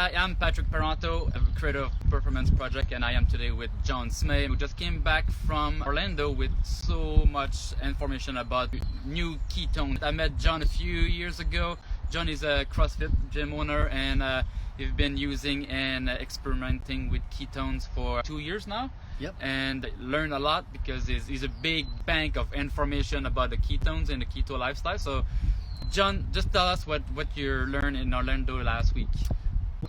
I am PatrickParenteau, creator of Performance Project, and I am today with smeh, who just came back from Orlando with so much information about new ketones. I met John a few years ago. John is a CrossFit gym owner, and he's been using and experimenting with ketones for 2 years now. Yep. And learned a lot because he's a big bank of information about the ketones and the keto lifestyle. So John, just tell us what you learned in Orlando last week.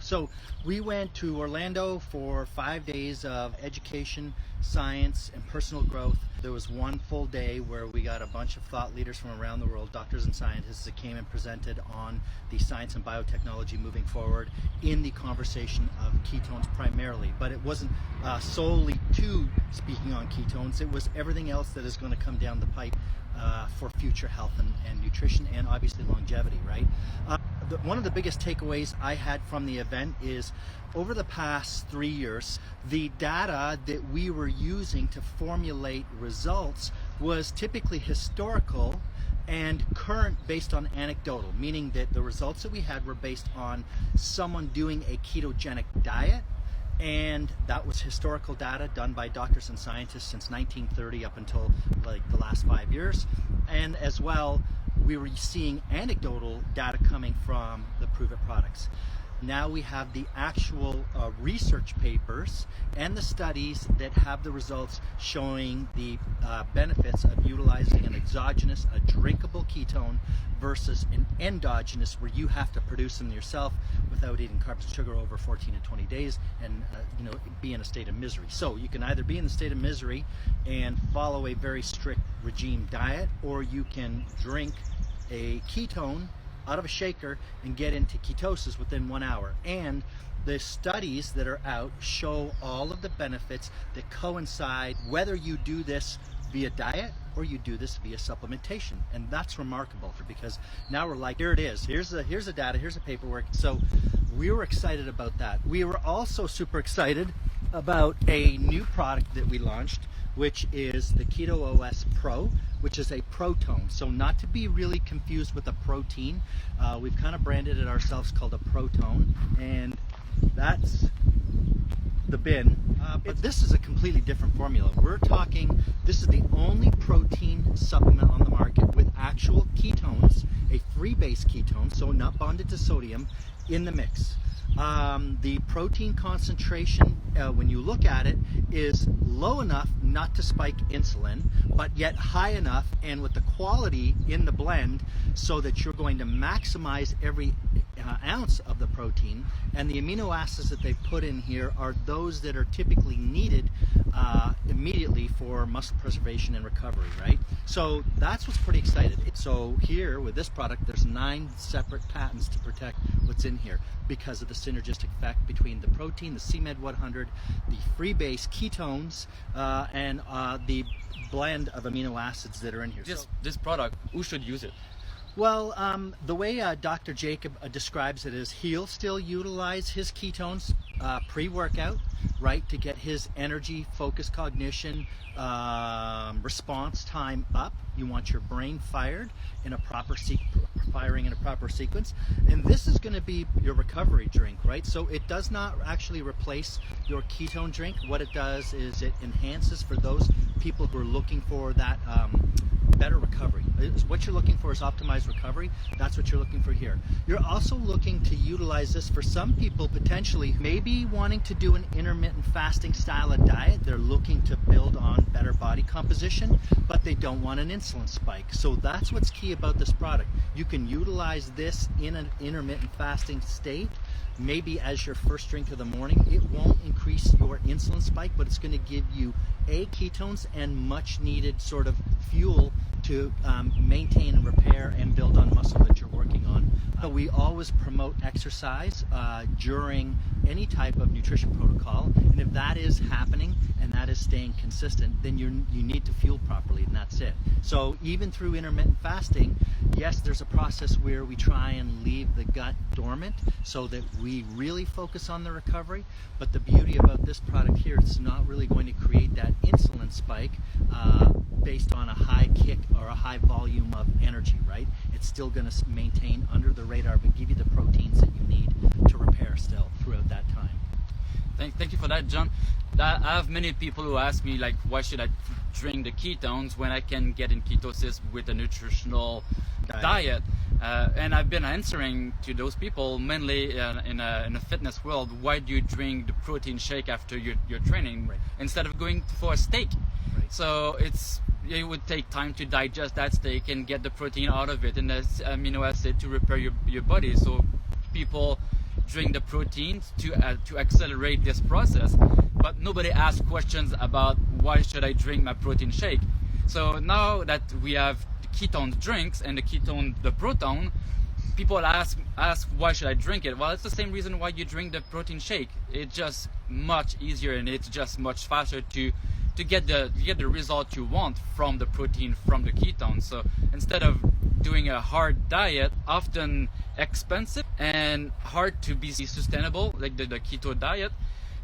So we went to Orlando for 5 days of education, science, and personal growth. There was one full day where we got a bunch of thought leaders from around the world, doctors and scientists, that came and presented on the science and biotechnology moving forward in the conversation of ketones primarily. But it wasn't solely to speaking on ketones. It was everything else that is going to come down the pipe for future health and nutrition, and obviously longevity, right? One of the biggest takeaways I had from the event is over the past 3 years, the data that we were using to formulate results was typically historical and current based on anecdotal, meaning that the results that we had were based on someone doing a ketogenic diet, and that was historical data done by doctors and scientists since 1930 up until like the last 5 years. And as well, we were seeing anecdotal data coming from the Prove It products. Now we have the actual research papers and the studies that have the results showing the benefits of utilizing an exogenous, a drinkable ketone versus an endogenous where you have to produce them yourself without eating carbs and sugar over 14 and 20 days and be in a state of misery. So you can either be in the state of misery and follow a very strict regime diet, or you can drink a ketone out of a shaker and get into ketosis within 1 hour. And the studies that are out show all of the benefits that coincide whether you do this via diet or you do this via supplementation. And that's remarkable, because now we're like, here it is, here's the data, here's the paperwork. So we were excited about that. We were also super excited about a new product that we launched, which is the Keto OS Pro, which is a protone. So not to be really confused with a protein. We've kind of branded it ourselves called a protone, and that's the bin. But this is a completely different formula. We're talking, this is the only protein supplement on the market with actual ketones, a free base ketone, so not bonded to sodium, in the mix. The protein concentration, when you look at it, is low enough not to spike insulin, but yet high enough and with the quality in the blend so that you're going to maximize every ounce of the protein. And the amino acids that they put in here are those that are typically needed immediately for muscle preservation and recovery, right? So that's what's pretty exciting. So here with this product, there's 9 separate patents to protect what's in here because of the synergistic effect between the protein, the smeh 100, the free base ketones, and the blend of amino acids that are in here. This product, who should use it? Well, the way Dr. Jacob describes it is he'll still utilize his ketones pre-workout, right, to get his energy, focus, cognition, response time up. You want your brain fired in a proper firing in a proper sequence, and this is going to be your recovery drink, right? So it does not actually replace your ketone drink. What it does is it enhances for those people who are looking for that better recovery. What you're looking for is optimized recovery. That's what you're looking for here. You're also looking to utilize this for some people potentially maybe wanting to do an intermittent fasting style of diet. They're looking to build on better body composition, but they don't want an insulin spike. So that's what's key about this product. You can utilize this in an intermittent fasting state, maybe as your first drink of the morning. It won't increase your insulin spike, but it's going to give you ketones and much needed sort of fuel to maintain and repair and build on muscle that you're working on. We always promote exercise during any type of nutrition protocol, and if that is happening and that is staying consistent, then you need to fuel properly, and that's it. So even through intermittent fasting, yes, there's a process where we try and leave the gut dormant so that we really focus on the recovery, but the beauty about this product here, it's not really going to create that insulin spike based on a high kick or a high volume of energy, right? It's still going to maintain under the radar but give you the proteins that you need to repair still throughout Thank you for that, John. I have many people who ask me, like, why should I drink the ketones when I can get in ketosis with a nutritional diet? And I've been answering to those people mainly in a fitness world. Why do you drink the protein shake after your training instead of going for a steak? So it would take time to digest that steak and get the protein out of it and the amino acid to repair your body. So people drink the proteins to accelerate this process, but nobody asks questions about why should I drink my protein shake. So now that we have ketone drinks and the proton, people ask why should I drink it? Well, it's the same reason why you drink the protein shake. It's just much easier and it's just much faster to get the result you want from the protein from the ketones. So instead of doing a hard diet, often expensive and hard to be sustainable, like the keto diet,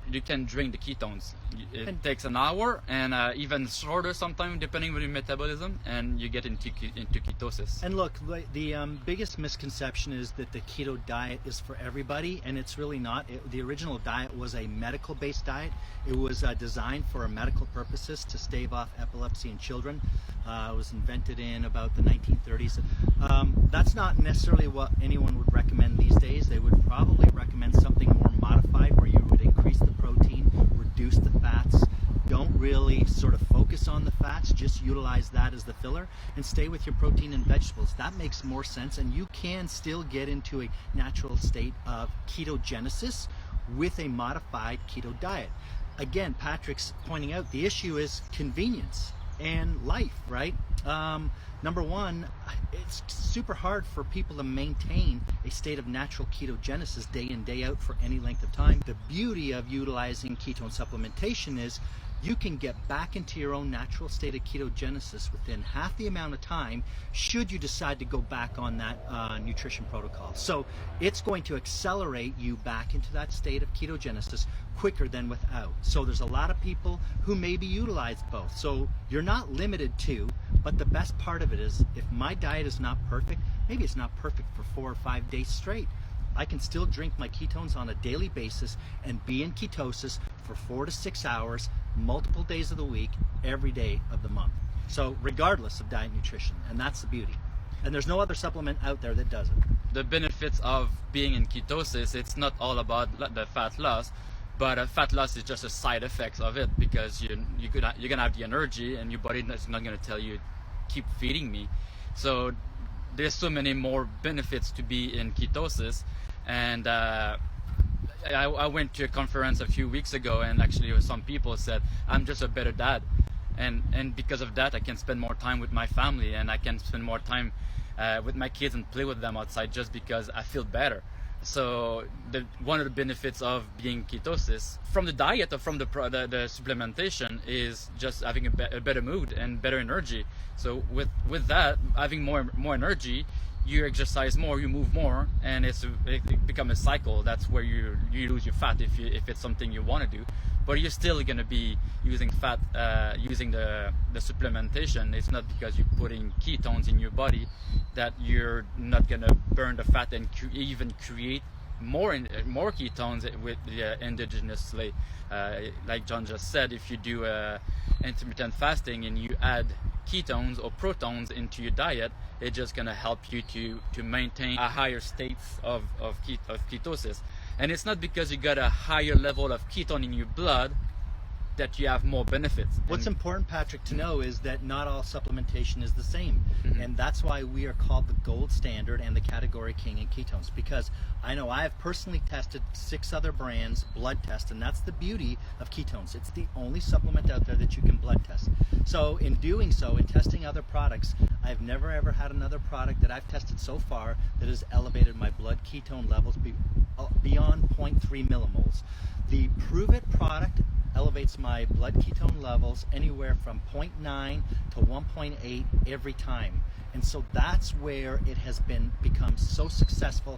you can drink the ketones. It takes an hour and even shorter sometimes depending on your metabolism, and you get into ketosis. And look, the biggest misconception is that the keto diet is for everybody, and it's really not. The original diet was a medical-based diet. It was designed for medical purposes to stave off epilepsy in children. It was invented in about the 1930s. That's not necessarily what anyone would recommend these days. They would probably recommend something more modified, where you would increase the protein, reduce the fats, don't really sort of focus on the fats, just utilize that as the filler and stay with your protein and vegetables. That makes more sense, and you can still get into a natural state of ketogenesis with a modified keto diet. Again, Patrick's pointing out the issue is convenience and life, right? Number one, it's super hard for people to maintain a state of natural ketogenesis day in, day out for any length of time. The beauty of utilizing ketone supplementation is you can get back into your own natural state of ketogenesis within half the amount of time should you decide to go back on that nutrition protocol. So it's going to accelerate you back into that state of ketogenesis quicker than without. So there's a lot of people who maybe utilize both. So you're not limited to, but the best part of it is if my diet is not perfect, maybe it's not perfect for 4 or 5 days straight, I can still drink my ketones on a daily basis and be in ketosis for 4 to 6 hours, multiple days of the week, every day of the month. So regardless of diet and nutrition, and that's the beauty. And there's no other supplement out there that does it. The benefits of being in ketosis, it's not all about the fat loss, but fat loss is just a side effect of it, because you're gonna have the energy and your body is not gonna tell you keep feeding me. So there's so many more benefits to be in ketosis. And I went to a conference a few weeks ago, and actually some people said I'm just a better dad, and because of that I can spend more time with my family, and I can spend more time with my kids and play with them outside just because I feel better. So one of the benefits of being ketosis from the diet or from the supplementation is just having a better mood and better energy. So with that, having more energy, you exercise more, you move more, and it becomes a cycle. That's where you lose your fat if it's something you want to do, but you're still going to be using fat using the supplementation. It's not because you're putting ketones in your body that you're not going to burn the fat and even create more ketones with endogenously. Like John just said, if you do intermittent fasting and you add ketones or protons into your diet, it's just going to help you to maintain a higher state of ketosis. And it's not because you got a higher level of ketone in your blood that you have more benefits. What's important, Patrick, to know is that not all supplementation is the same. And that's why we are called the gold standard and the category king in ketones, because I know I have personally tested 6 other brands blood test, and that's the beauty of ketones. It's the only supplement out there that you can blood test. So in doing so, in testing other products, I've never ever had another product that I've tested so far that has elevated my blood ketone levels beyond 0.3 millimoles. The Prove It product elevates my blood ketone levels anywhere from 0.9 to 1.8 every time. And so that's where it has become so successful